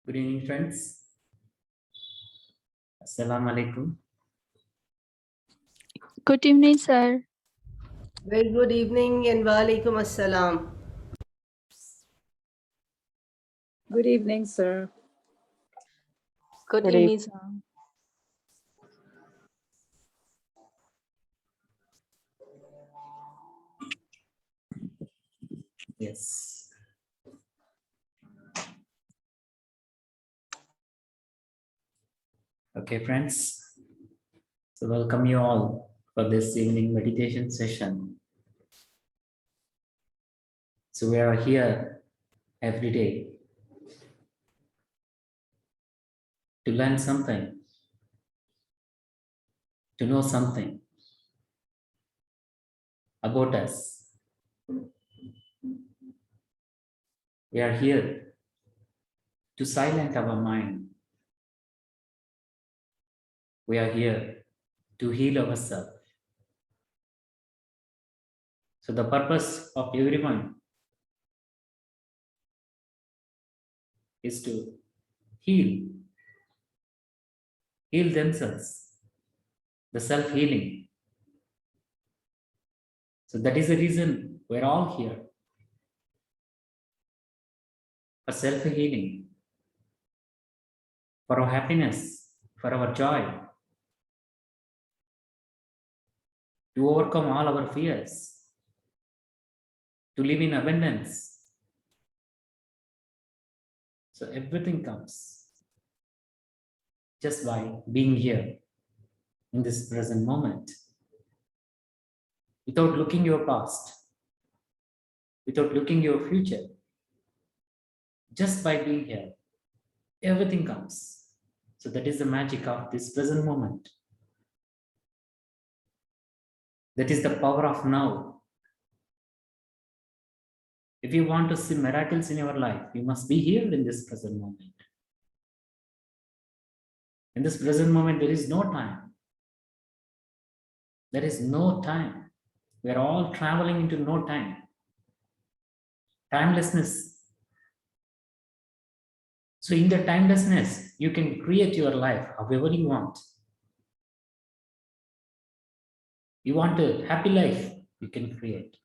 Good evening, friends. Assalamu alaikum. Good evening, sir. Very good evening and walaikum assalam. Good evening, sir. Good Good evening, sir. Yes. Okay, friends. So welcome you all for this evening meditation session. So we are here every day to learn something, to know something about us. We are here to silence our mind. We are here to heal ourselves. So the purpose of everyone is to heal themselves, the self-healing. So that is the reason we're all here, for self-healing, for our happiness, for our joy, to overcome all our fears, to live in abundance. So everything comes just by being here in this present moment, without looking your past, without looking your future. Just by being here, everything comes. So that is the magic of this present moment. That is the power of now. If you want to see miracles in your life, you must be here in this present moment. In this present moment, there is no time. There is no time. We are all traveling into no time. Timelessness. So in the timelessness, you can create your life however you want. You want a happy life, you can create.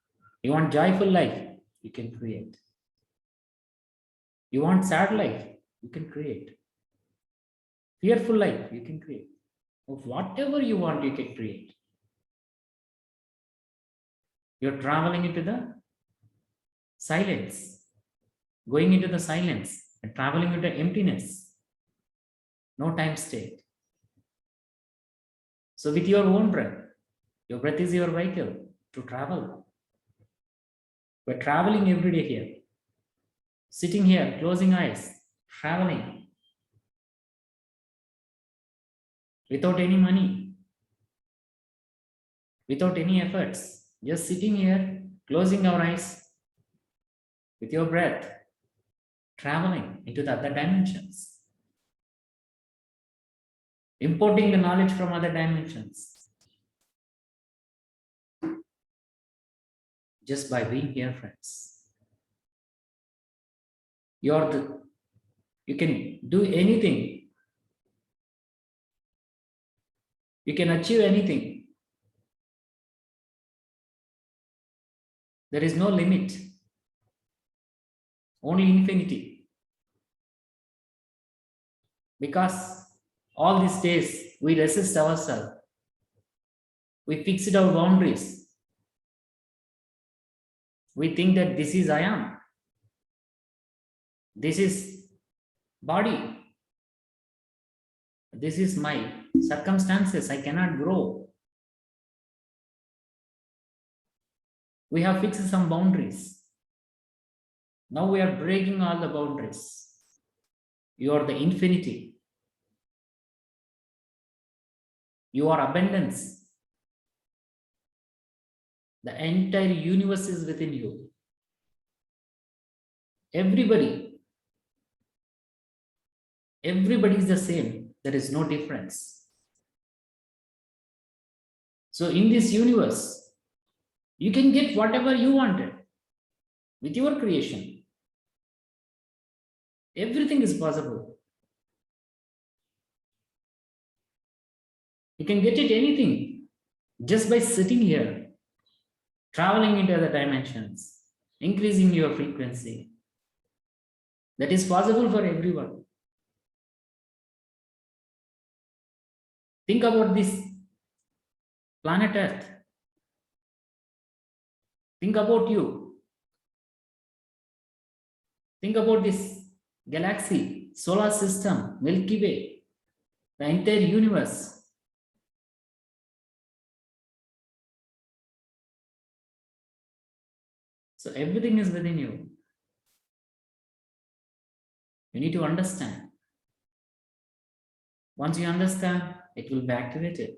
You want joyful life, you can create. You want sad life, you can create. Fearful life, you can create. Of whatever you want, you can create. You're traveling into the silence, going into the silence and traveling into emptiness. No time state. So with your own breath, your breath is your vehicle to travel. We're traveling every day here. Sitting here, closing eyes, traveling. Without any money, without any efforts, just sitting here, closing our eyes, with your breath, traveling into the other dimensions, importing the knowledge from other dimensions, just by being here, friends. You can do anything. You can achieve anything. There is no limit, only infinity. Because all these days we resist ourselves, we fixed our boundaries. We think that this is I am, this is body, this is my circumstances, I cannot grow. We have fixed some boundaries. Now we are breaking all the boundaries. You are the infinity. You are abundance. The entire universe is within you. Everybody is the same. There is no difference. So in this universe, you can get whatever you wanted with your creation. Everything is possible. You can get it anything just by sitting here, traveling into other dimensions, increasing your frequency. That is possible for everyone. Think about this planet Earth. Think about you. Think about this galaxy, solar system, Milky Way, the entire universe. So everything is within you. You need to understand. Once you understand, it will be activated.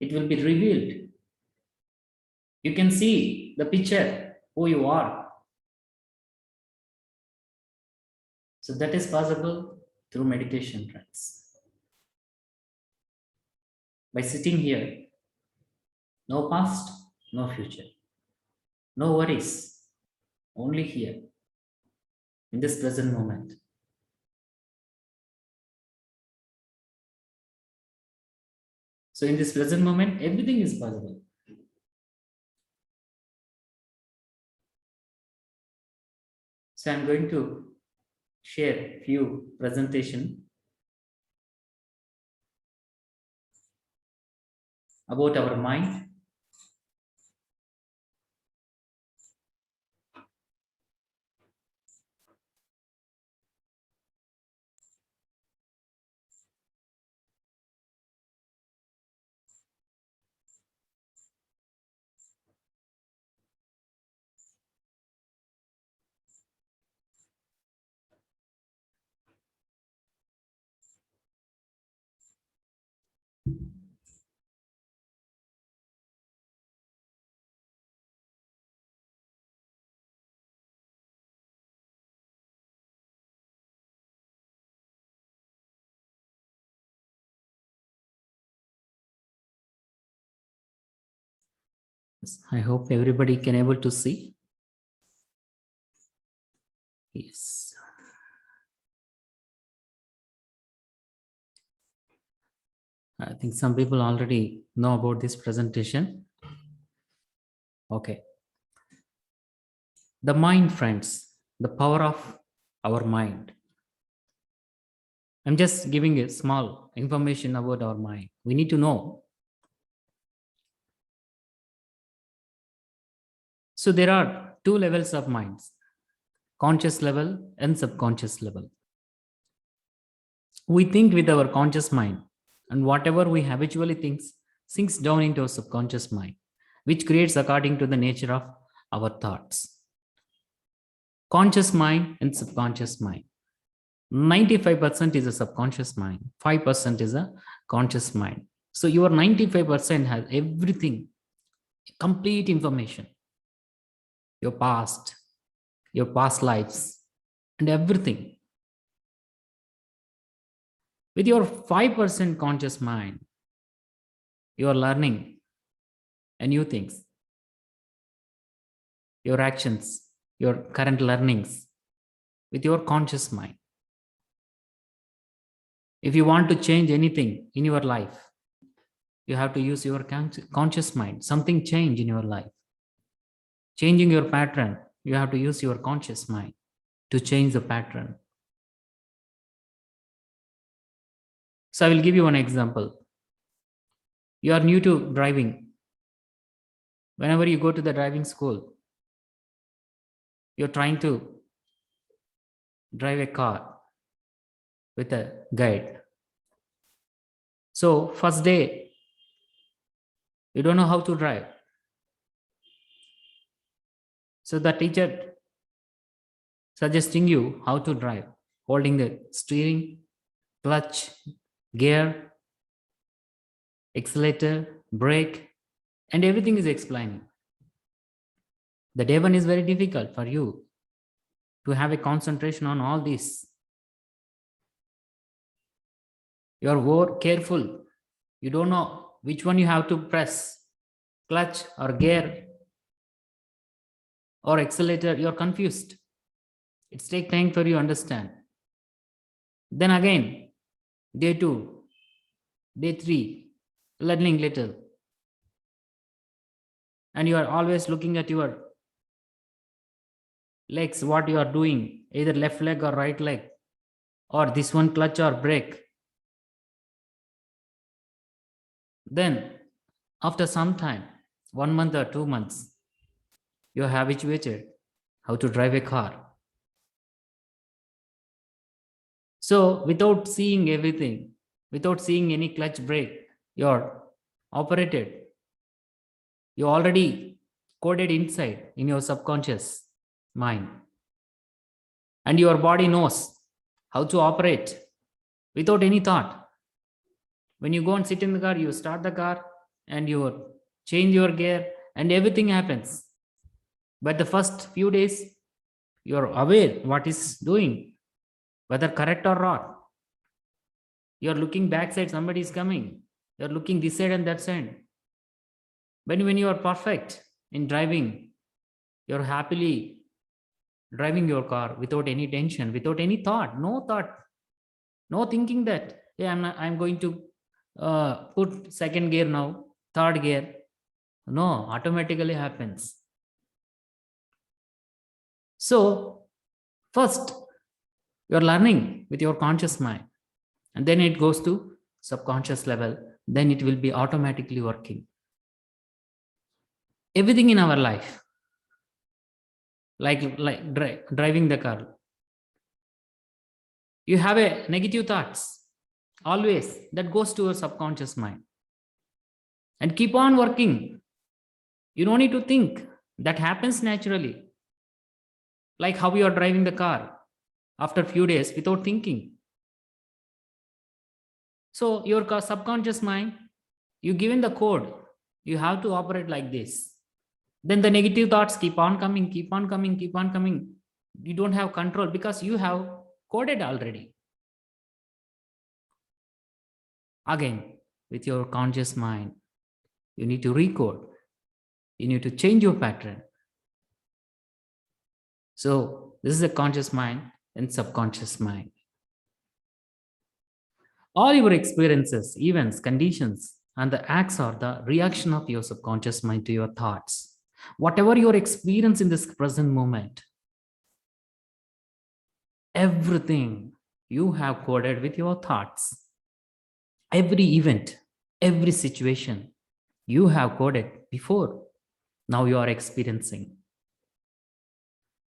It will be revealed. You can see the picture, who you are. So that is possible through meditation, friends. By sitting here, no past, no future, no worries, only here, in this present moment. So in this present moment, everything is possible. So I'm going to share few presentation about our mind. I hope everybody can able to see. Yes. I think some people already know about this presentation. Okay. The mind, friends, the power of our mind. I'm just giving a small information about our mind. We need to know. So there are two levels of minds, conscious level and subconscious level. We think with our conscious mind, and whatever we habitually think sinks down into our subconscious mind, which creates according to the nature of our thoughts. Conscious mind and subconscious mind. 95% is a subconscious mind, 5% is a conscious mind. So your 95% has everything, complete information, your past lives, and everything. With your 5% conscious mind, you are learning new things, your actions, your current learnings with your conscious mind. If you want to change anything in your life, you have to use your conscious mind. Something change in your life. Changing your pattern, you have to use your conscious mind to change the pattern. So I will give you one example. You are new to driving. Whenever you go to the driving school, you're trying to drive a car with a guide. So first day, you don't know how to drive. So the teacher suggesting you how to drive, holding the steering, clutch, gear, accelerator, brake, and everything is explaining. The day one is very difficult for you to have a concentration on all this. You are more careful. You don't know which one you have to press, clutch or gear or accelerator. You're confused. It takes time for you to understand. Then again, day two, Day 3, learning little. And you are always looking at your legs, what you are doing, either left leg or right leg, or this one clutch or brake. Then after some time, 1 month or 2 months, you are habituated how to drive a car. So without seeing everything, without seeing any clutch brake, you're operated. You already coded inside in your subconscious mind. And your body knows how to operate without any thought. When you go and sit in the car, you start the car and you change your gear and everything happens. But the first few days, you're aware what is doing, whether correct or not. You're looking backside, somebody is coming. You're looking this side and that side. But when you are perfect in driving, you're happily driving your car without any tension, without any thought, no thinking that, yeah, I'm going to put second gear now, third gear. No, automatically happens. So first, you're learning with your conscious mind, and then it goes to subconscious level. Then it will be automatically working. Everything in our life, like driving the car, you have a negative thoughts always, that goes to your subconscious mind and keep on working. You don't need to think, that happens naturally. Like how you are driving the car after a few days without thinking. So your subconscious mind, you given the code, you have to operate like this. Then the negative thoughts keep on coming. You don't have control because you have coded already. Again, with your conscious mind, you need to recode. You need to change your pattern. So this is a conscious mind and subconscious mind. All your experiences, events, conditions, and the acts are the reaction of your subconscious mind to your thoughts. Whatever your experience in this present moment, everything you have coded with your thoughts. Every event, every situation you have coded before, now you are experiencing.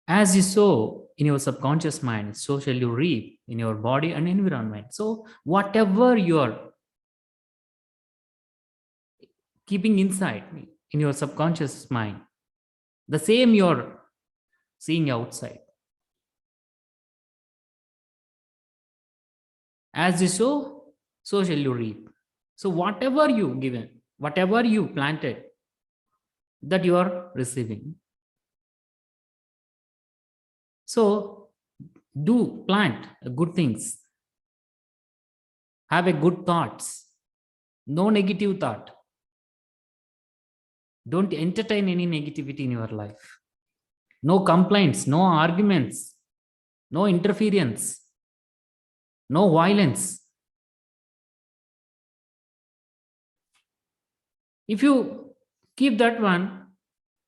As you sow in your subconscious mind, so shall you reap in your body and environment. So whatever you are keeping inside in your subconscious mind, the same you're seeing outside. As you sow, so shall you reap. So whatever you given, whatever you planted, that you are receiving. So do plant good things. Have a good thoughts. No negative thought. Don't entertain any negativity in your life. No complaints, no arguments, no interference, no violence. If you keep that one,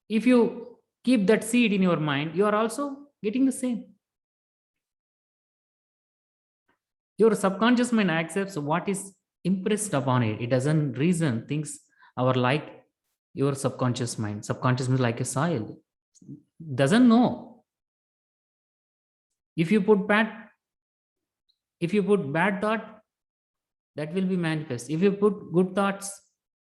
if you keep that seed in your mind, you are also getting the same. Your subconscious mind accepts what is impressed upon it. It doesn't reason things are like your subconscious mind. Subconscious mind is like a soil. Doesn't know. If you put bad thought, that will be manifest. If you put good thoughts,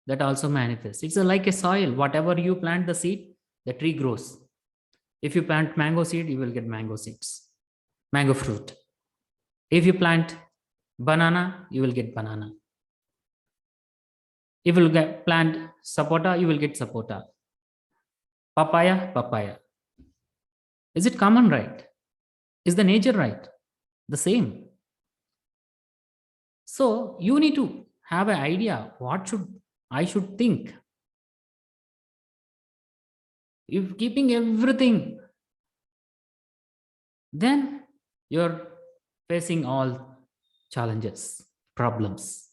that also manifests. It's like a soil. Whatever you plant the seed, the tree grows. If you plant mango seed, you will get mango seeds, mango fruit. If you plant banana, you will get banana. If you plant sapota, you will get sapota. Papaya, papaya. Is it common right? Is the nature right? The same. So you need to have an idea, what I should think. If keeping everything, then you're facing all challenges, problems.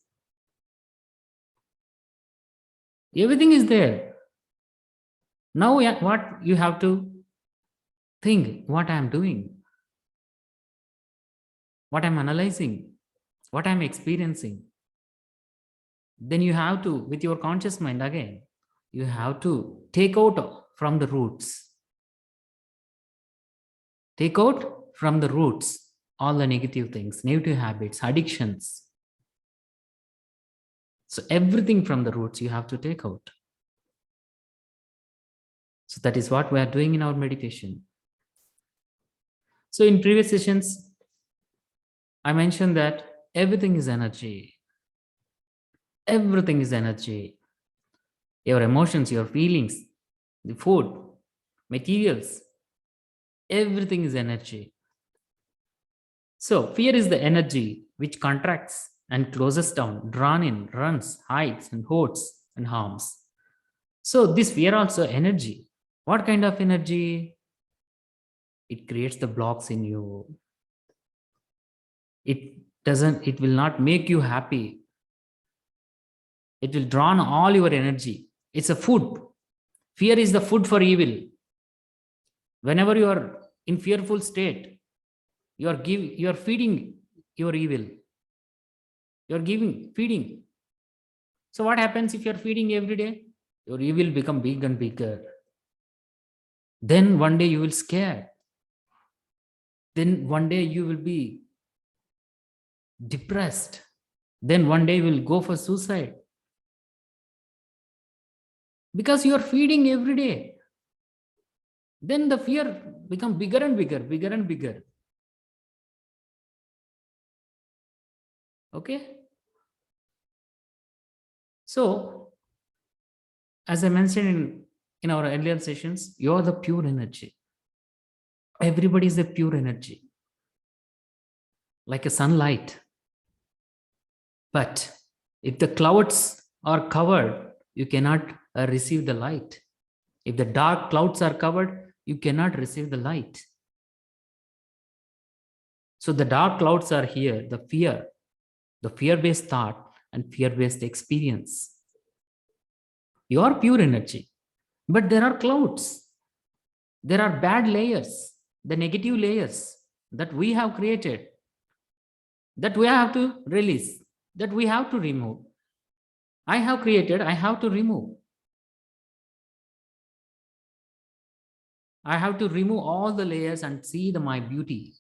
Everything is there. Now, what you have to think, what I am doing, what I'm analyzing, what I'm experiencing. Then you have to, with your conscious mind again, you have to take out from the roots. Take out from the roots all the negative things, negative habits, addictions. So everything from the roots you have to take out. So that is what we are doing in our meditation. So in previous sessions, I mentioned that everything is energy. Everything is energy. Your emotions, your feelings, the food, materials, everything is energy. So fear is the energy which contracts and closes down, drawn in, runs, hides, and hoards and harms. So this fear also energy. What kind of energy? It creates the blocks in you. It will not make you happy. It will draw on all your energy. It's a food. Fear is the food for evil. Whenever you are in fearful state, you are feeding your evil. You are feeding. So what happens if you are feeding every day? Your evil become big and bigger. Then one day you will scare. Then one day you will be depressed. Then one day you will go for suicide. Because you are feeding every day. Then the fear become bigger and bigger, bigger and bigger. Okay? So, as I mentioned in our earlier sessions, you are the pure energy. Everybody is a pure energy. Like a sunlight. But if the clouds are covered, you cannot receive the light. If the dark clouds are covered, you cannot receive the light. So the dark clouds are here, the fear-based thought and fear-based experience. You are pure energy, but there are clouds. There are bad layers, the negative layers that we have created, that we have to release, that we have to remove. I have created, I have to remove. I have to remove all the layers and see my beauty.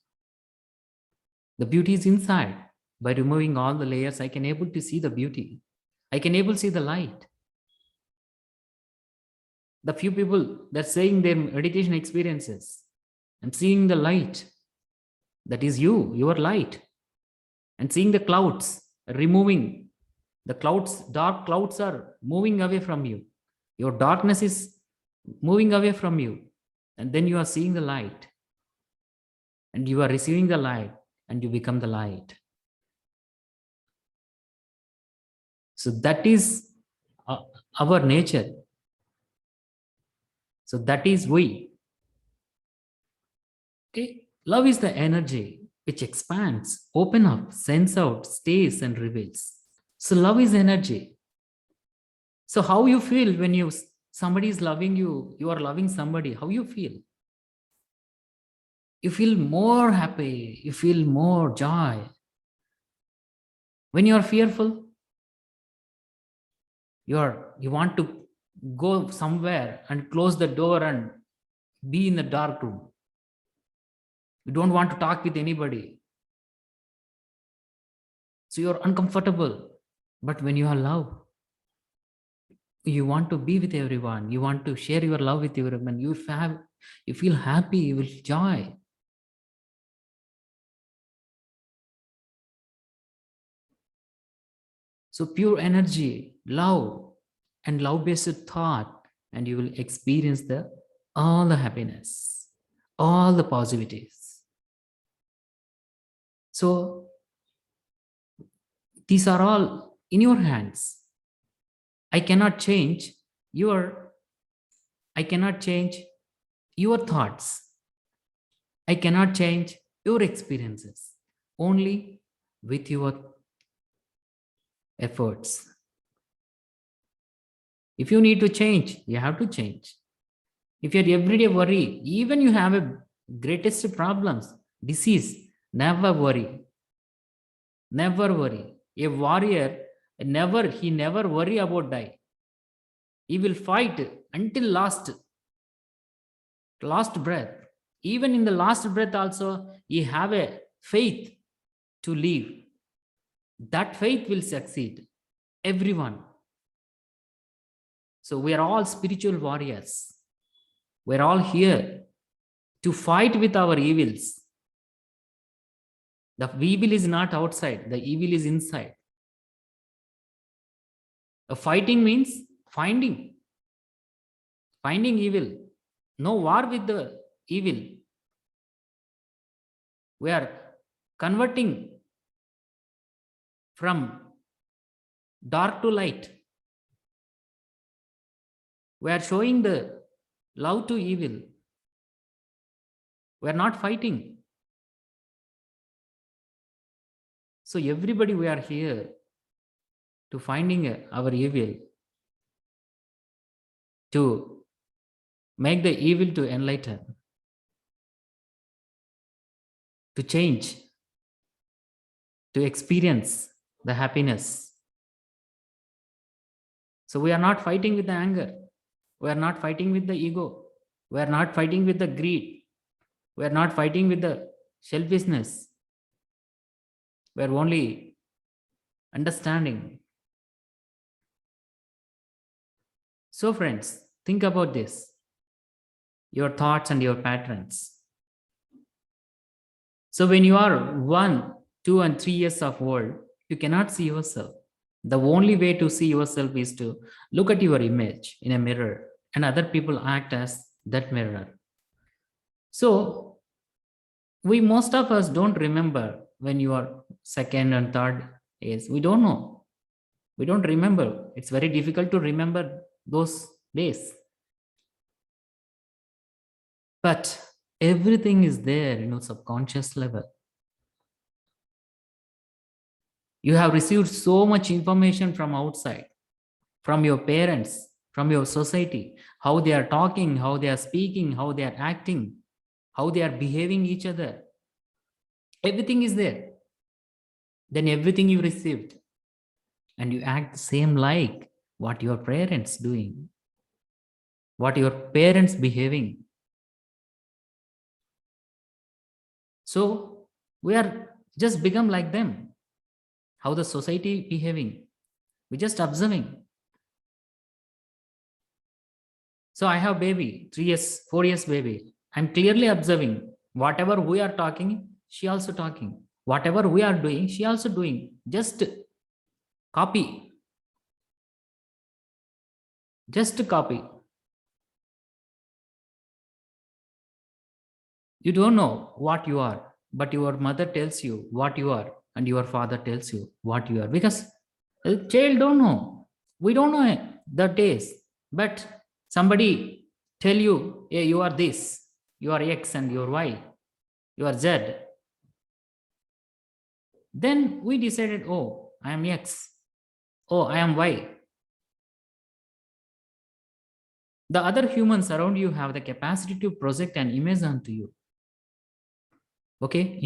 The beauty is inside. By removing all the layers, I can able to see the beauty. I can able to see the light. The few people that saying their meditation experiences and seeing the light, that is you, your light, and seeing the clouds, removing the clouds, dark clouds are moving away from you. Your darkness is moving away from you. And then you are seeing the light. And you are receiving the light and you become the light. So that is our nature. So that is we. Okay. Love is the energy which expands, open up, sends out, stays and reveals. So love is energy. So how you feel when somebody is loving you, you are loving somebody, how you feel? You feel more happy, you feel more joy. When you are fearful, you want to go somewhere and close the door and be in the dark room. You don't want to talk with anybody. So you're uncomfortable. But when you have love, you want to be with everyone. You want to share your love with everyone. You feel happy, you will joy. So pure energy, love, and love-based thought, and you will experience all the happiness, all the positivities. So these are all in your hands. I cannot change your thoughts. I cannot change your experiences, only with your efforts. If you need to change, you have to change. If your everyday worry, even you have a greatest problems, disease, never worry. Never worry. A warrior, he never worry about die. He will fight until last breath. Even in the last breath also, he have a faith to live. That faith will succeed. Everyone. So we are all spiritual warriors. We're all here to fight with our evils. The evil is not outside, the evil is inside. A fighting means finding evil. No war with the evil. We are converting from dark to light. We are showing the love to evil. We are not fighting. So everybody, we are here to finding our evil, to make the evil to enlighten, to change, to experience the happiness. So we are not fighting with the anger. We are not fighting with the ego. We are not fighting with the greed. We are not fighting with the selfishness. We are only understanding. So friends, think about this. Your thoughts and your patterns. So when you are 1, 2, and 3 years of old, you cannot see yourself. The only way to see yourself is to look at your image in a mirror, and other people act as that mirror. So most of us don't remember when you are 2nd and 3rd age. We don't know. We don't remember. It's very difficult to remember those days. But everything is there in your subconscious level. You have received so much information from outside, from your parents, from your society, how they are talking, how they are speaking, how they are acting, how they are behaving each other. Everything is there. Then everything you received, and you act the same like what your parents doing, what your parents behaving. So we are just become like them. How the society behaving, we just observing. So I have baby, 3 years, 4 years baby. I'm clearly observing whatever we are talking, she also talking. Whatever we are doing, she also doing. Just copy. Just copy. You don't know what you are, but your mother tells you what you are, and your father tells you what you are, because a child don't know. We don't know the days, but somebody tell you, hey, you are this, you are X and you are Y, you are Z. Then we decided, oh, I am X, oh, I am Y. The other humans around you have the capacity to project an image onto you. Okay,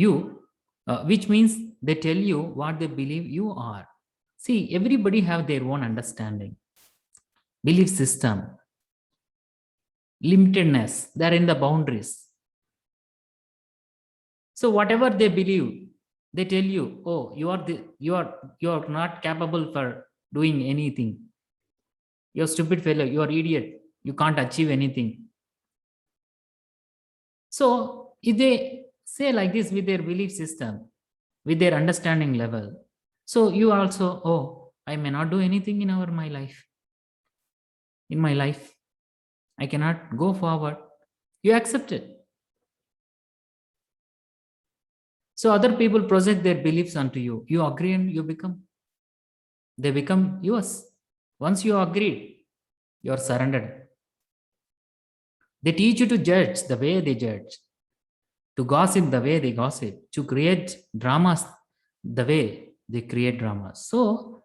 which means they tell you what they believe you are. See, everybody have their own understanding, belief system, limitedness. They're in the boundaries. So whatever they believe, they tell you, oh, you are not capable for doing anything. You're a stupid fellow. You are idiot. You can't achieve anything. So if they say like this with their belief system, with their understanding level, so you also, oh, I may not do anything in my life. In my life, I cannot go forward. You accept it. So other people project their beliefs onto you. You agree and they become yours. Once you agree, you are surrendered. They teach you to judge the way they judge, to gossip the way they gossip, to create dramas the way they create dramas. So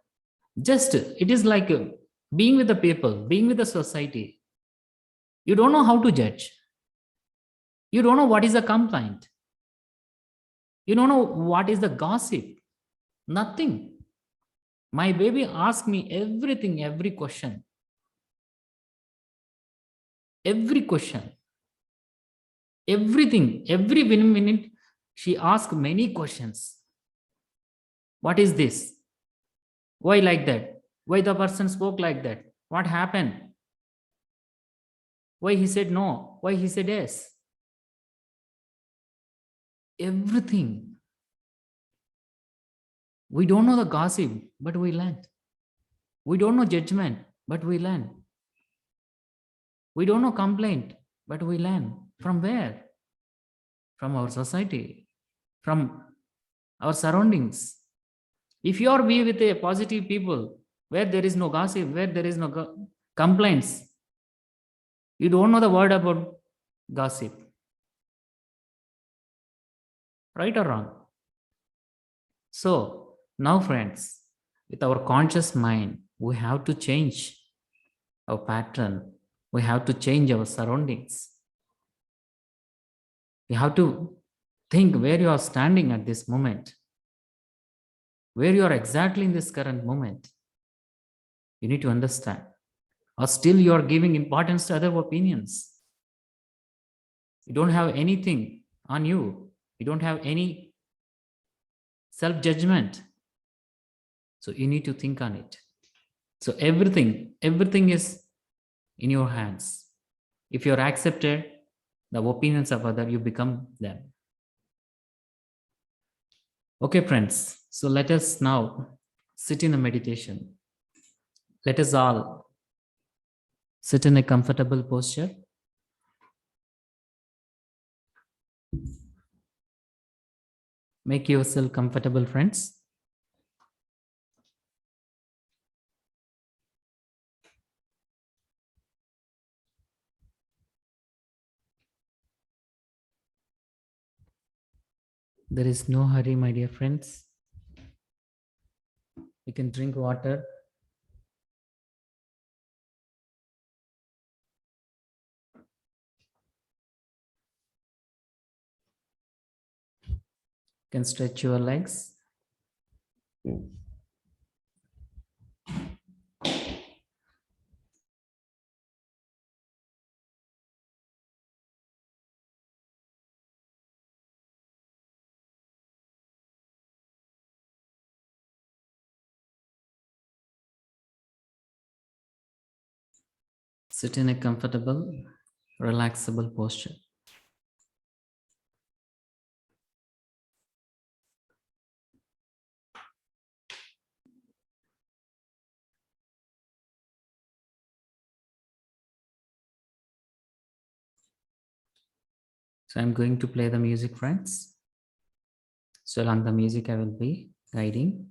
just, it is like being with the people, being with the society, you don't know how to judge. You don't know what is a complaint. You don't know what is the gossip. Nothing. My baby asked me everything, every question. Every question. Everything. Every minute, she asked many questions. What is this? Why like that? Why the person spoke like that? What happened? Why he said no? Why he said yes? Everything. We don't know the gossip, but we learned. We don't know judgment, but we learn. We don't know complaint, but we learn. From where? From our society, from our surroundings. If you are be with a positive people, where there is no gossip, where there is no complaints, you don't know the word about gossip. Right or wrong? So now, friends, with our conscious mind, we have to change our pattern. We have to change our surroundings. You have to think where you are standing at this moment, where you are exactly in this current moment. You need to understand. Or still you are giving importance to other opinions. You don't have anything on you. You don't have any self-judgment. So you need to think on it. So everything is in your hands. If you're accepted, the opinions of other, you become them. Okay, friends. So let us now sit in a meditation. Let us all sit in a comfortable posture. Make yourself comfortable, friends. There is no hurry, my dear friends. You can drink water. You can stretch your legs. Sit in a comfortable, relaxable posture. So I'm going to play the music, friends. So along the music, I will be guiding.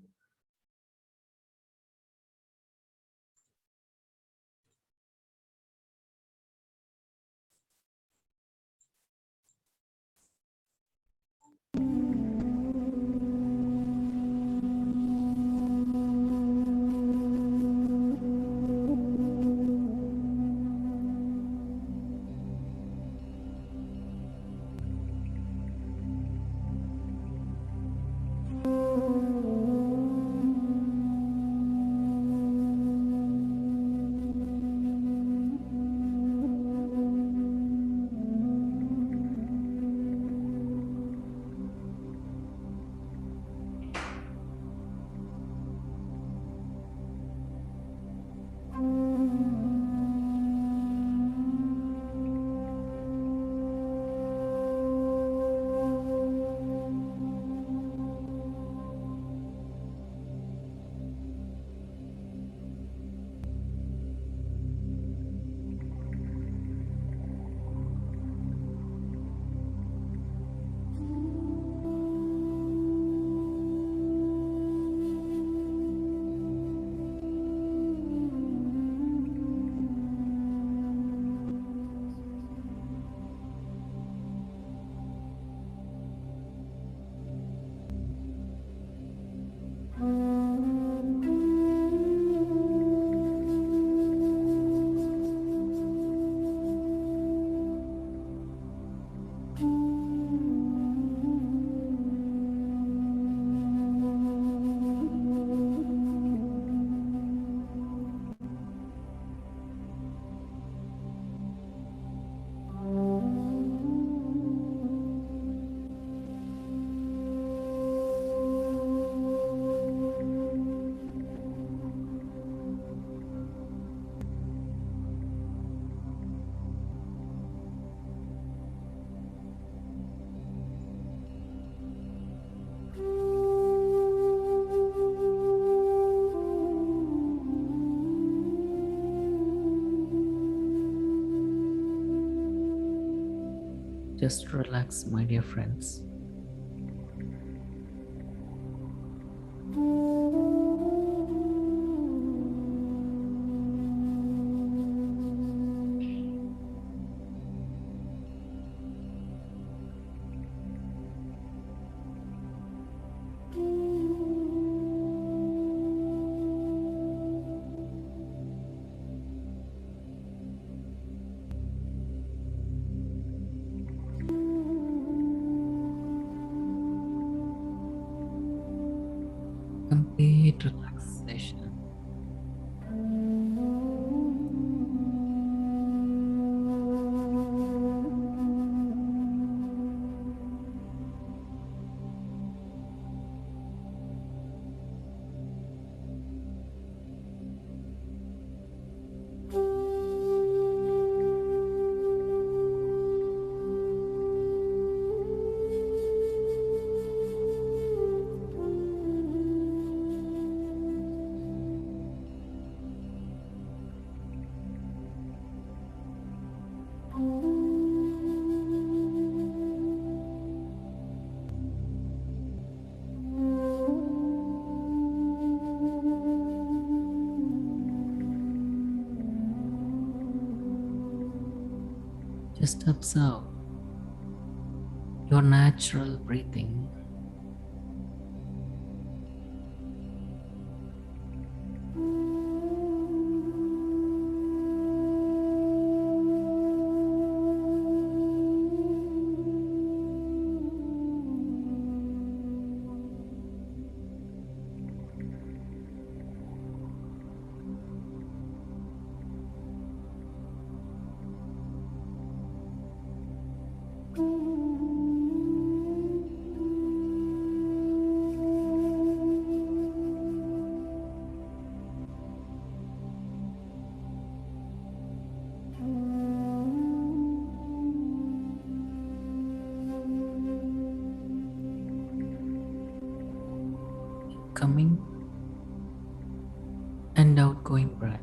Just relax, my dear friends. Complete relaxation. Just observe your natural breathing. Coming and outgoing breath.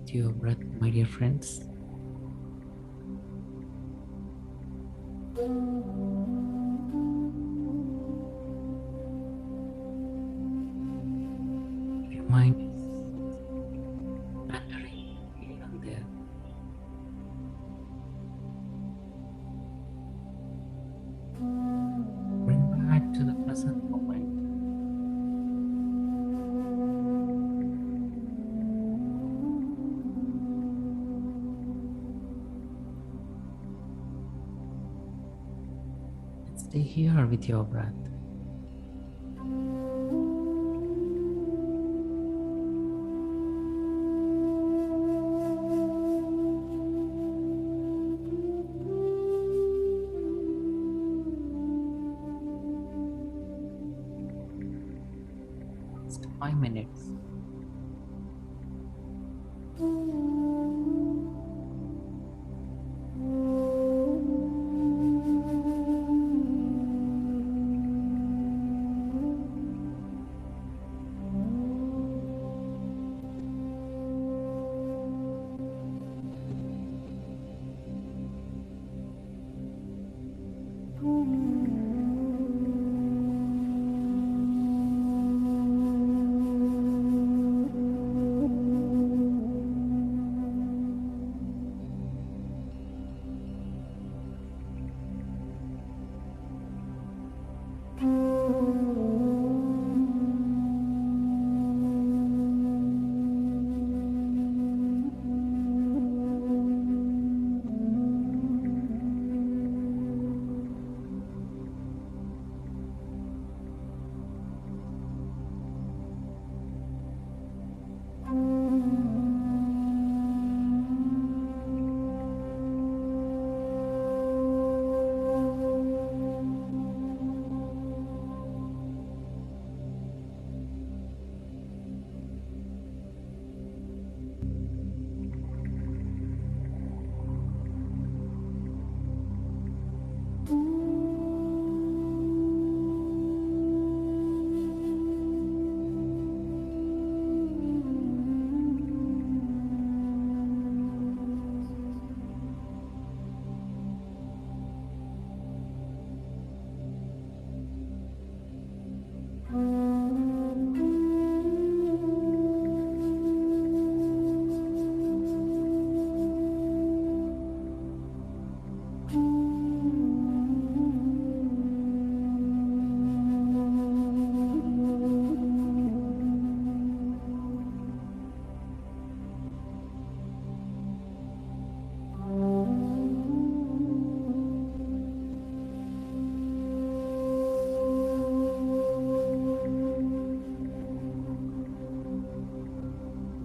with your breath, my dear friends. Your mind is wandering here and there. Bring back to the present moment. And stay here with your breath. Just 5 minutes.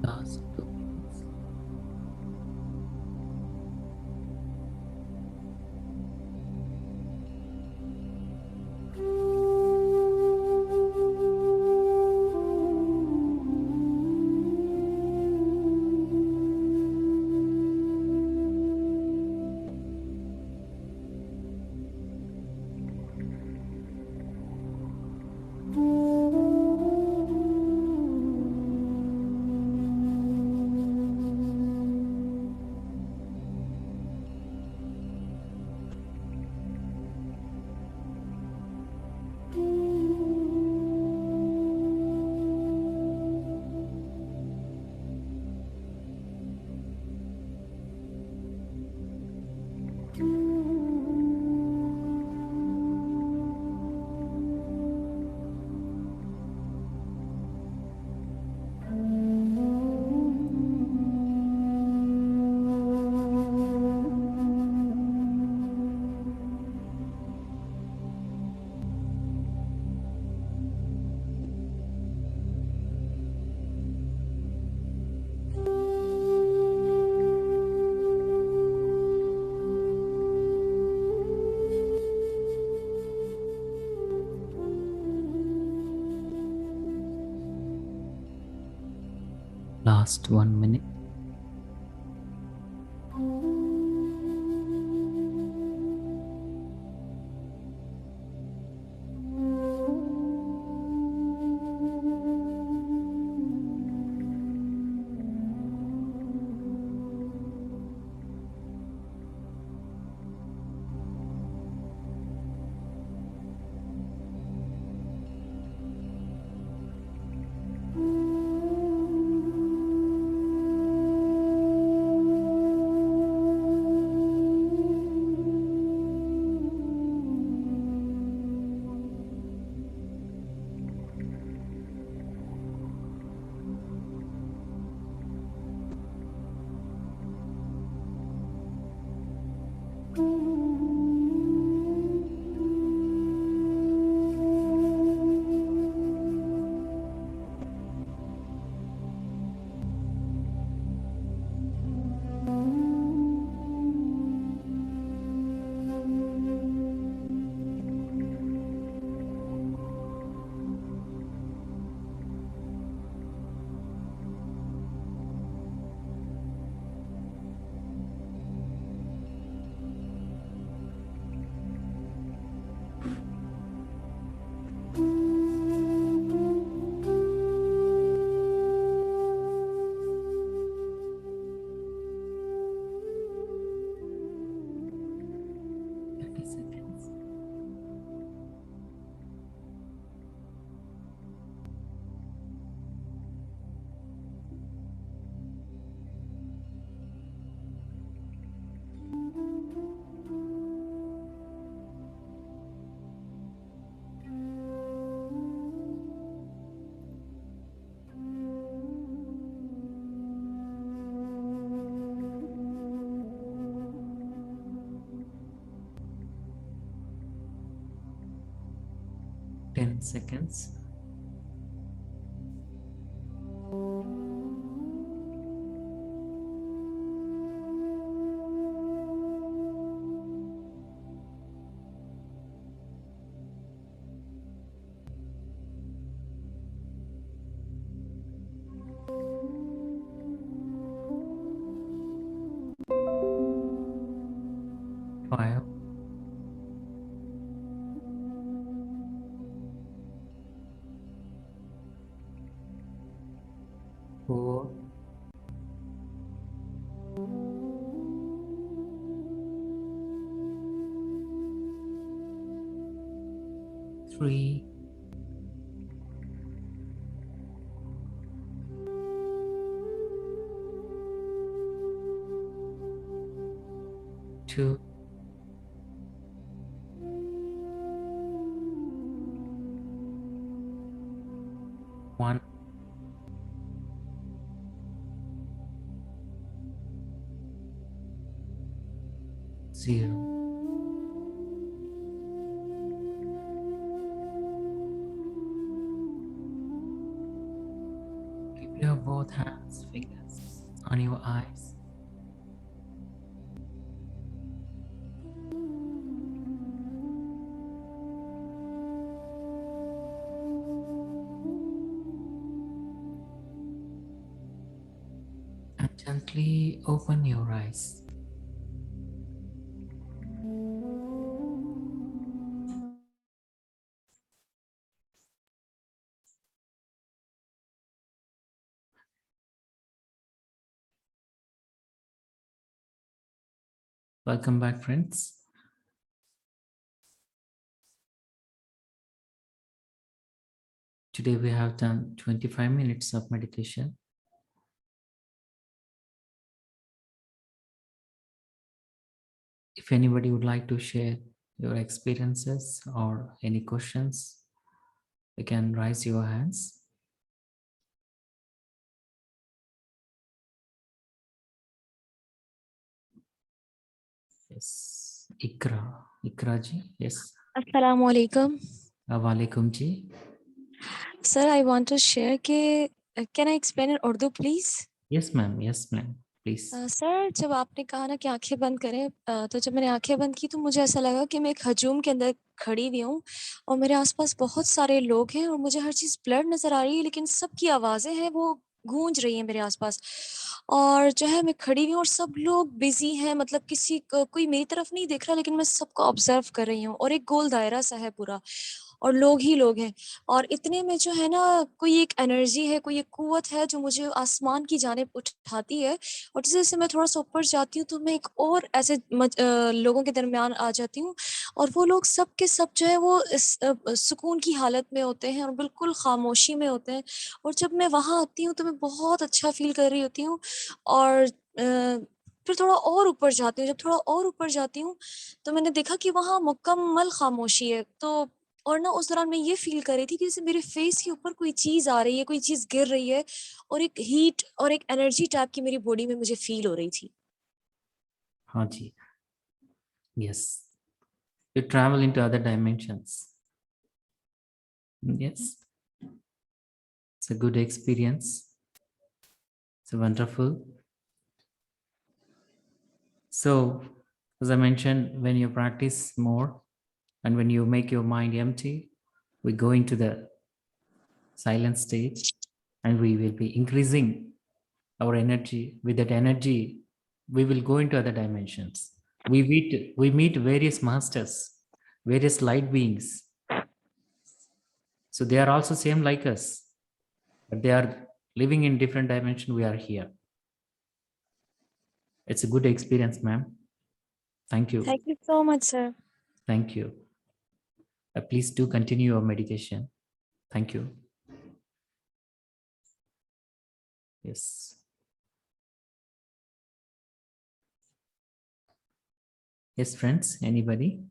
Last 2 minutes. Last 1 minute. seconds. Five, 4, 3, 2, 1. 0. Keep your both hands, fingers on your eyes. And gently open your eyes. Welcome back, friends. Today we have done 25 minutes of meditation. If anybody would like to share your experiences or any questions, you can raise your hands. Yes, Ikra ji, yes. Assalamu alaikum. Walaikum ji. Sir, I want to share कि can I explain in Urdu please? Yes ma'am, please. Sir जब आपने कहा ना कि आंखें बंद करें तो जब मैंने आंखें बंद की तो मुझे ऐसा लगा कि मैं एक हजूम के अंदर खड़ी हुई हूँ और मेरे आसपास बहुत सारे लोग हैं और मुझे हर चीज़ ब्लर नज़र आ रही है लेकिन सबकी आवाज़ें हैं वो गूंज रही हैं मेरे आसपास और जो है मैं खड़ी हुई हूँ और सब लोग बिजी हैं मतलब किसी कोई मेरी तरफ नहीं देख रहा लेकिन मैं सबको ऑब्जर्व कर रही हूँ और एक गोल दायरा सा है पूरा और लोग ही लोग हैं और इतने में जो है ना कोई एक एनर्जी है कोई एक कुव्वत है जो मुझे आसमान की जानिब उठाती है और जैसे जैसे मैं थोड़ा सा ऊपर जाती हूँ तो मैं एक और ऐसे लोगों के दरमियान आ जाती हूँ और वो लोग सब के सब जो है वो इस सुकून की हालत में होते हैं और बिल्कुल खामोशी में होते हैं और जब मैं वहाँ आती हूँ तो मैं बहुत अच्छा फील कर रही होती हूँ और फिर थोड़ा और ऊपर जाती हूँ जब थोड़ा और ऊपर जाती हूँ तो मैंने देखा कि वहाँ मुकम्मल खामोशी है तो और ना उस दौरान मैं ये फील कर रही थी कि जैसे मेरे फेस के ऊपर कोई चीज़ आ रही है कोई चीज़ गिर रही है और एक हीट और एक एनर्जी टाइप की मेरी बॉडी में मुझे फील हो रही थी हाँ जी. Yes. You travel into other dimensions. Yes. It's a good experience. It's wonderful. So, as I mentioned, when you practice more and when you make your mind empty, we go into the silent stage and we will be increasing our energy. With that energy, we will go into other dimensions. We meet various masters, various light beings. So they are also same like us, but they are living in different dimension. We are here. It's a good experience, ma'am. Thank you. Thank you so much sir Thank you. Please do continue your meditation. Thank you. Yes. Yes, friends, anybody?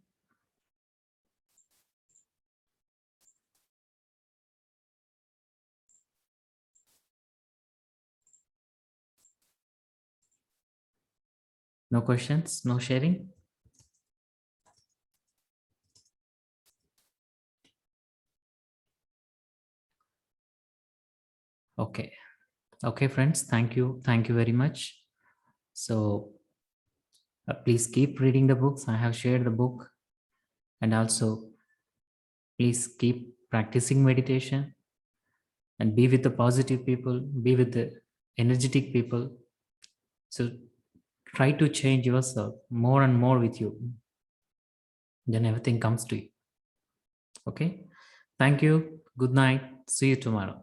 No questions, no sharing? Okay. Okay, friends. Thank you. Thank you very much. So please keep reading the books. I have shared the book. And also, please keep practicing meditation and be with the positive people, be with the energetic people. So try to change yourself more and more with you. Then everything comes to you. Okay. Thank you. Good night. See you tomorrow.